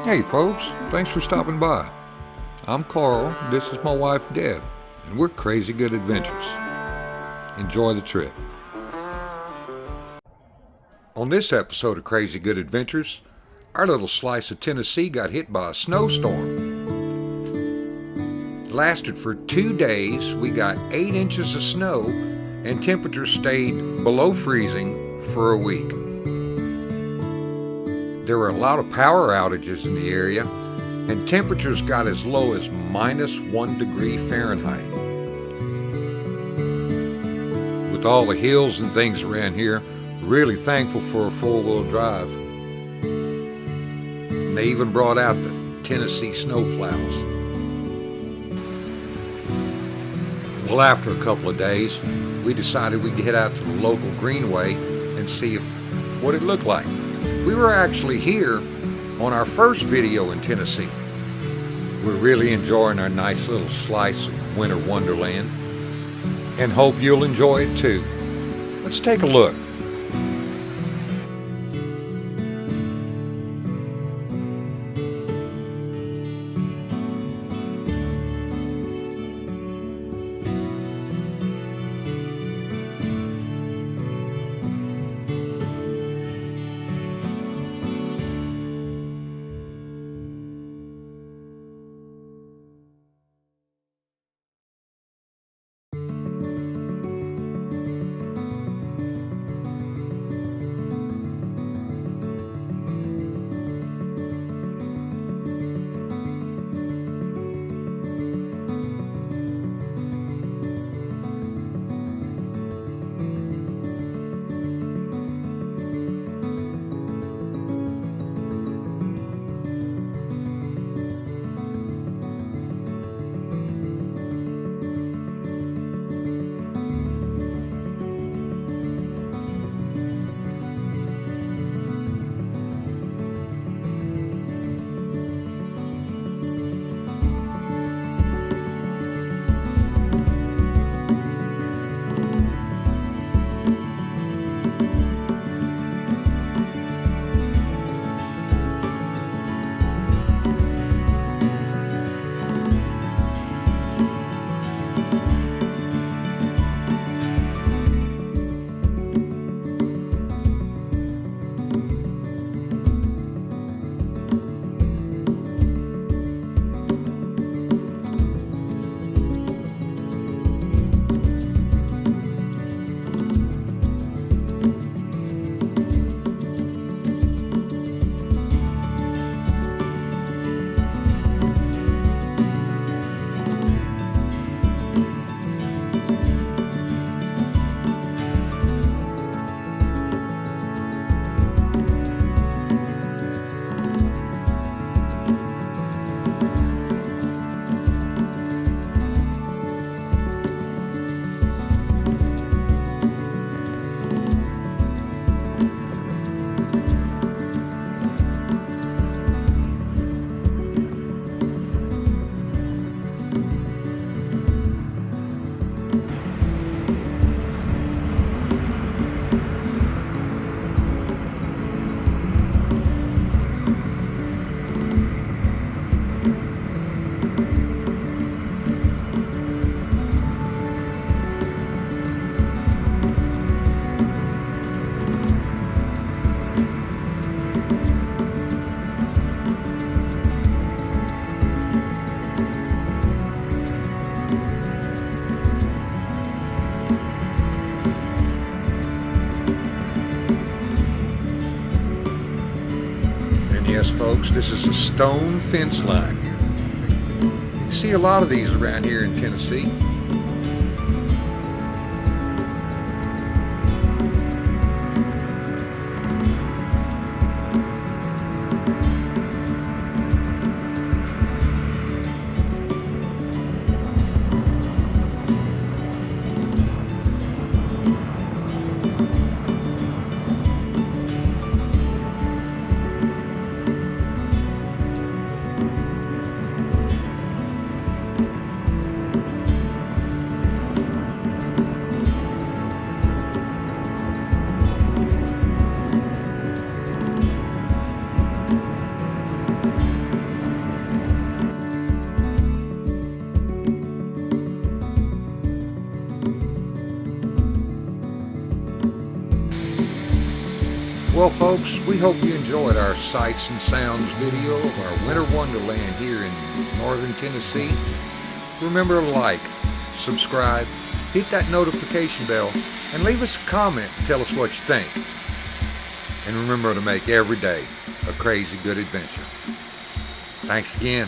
Hey folks, thanks for stopping by. I'm Carl, this is my wife Deb, and we're Crazy Good Adventures. Enjoy the trip. On this episode of Crazy Good Adventures, our little slice of Tennessee got hit by a snowstorm. It lasted for 2 days, we got 8 inches of snow, and temperatures stayed below freezing for a week. There were a lot of power outages in the area, and temperatures got as low as -1 degree Fahrenheit. With all the hills and things around here, really thankful for a four-wheel drive. And they even brought out the Tennessee snow plows. Well, after a couple of days, we decided we'd head out to the local greenway and see what it looked like. We were actually here on our first video in Tennessee. We're really enjoying our nice little slice of winter wonderland and hope you'll enjoy it too. Let's take a look. Yes, folks, this is a stone fence line. You see a lot of these around here in Tennessee. Well, folks, we hope you enjoyed our sights and sounds video of our winter wonderland here in northern Tennessee. Remember to like, subscribe, hit that notification bell, and leave us a comment and tell us what you think. And remember to make every day a crazy good adventure. Thanks again.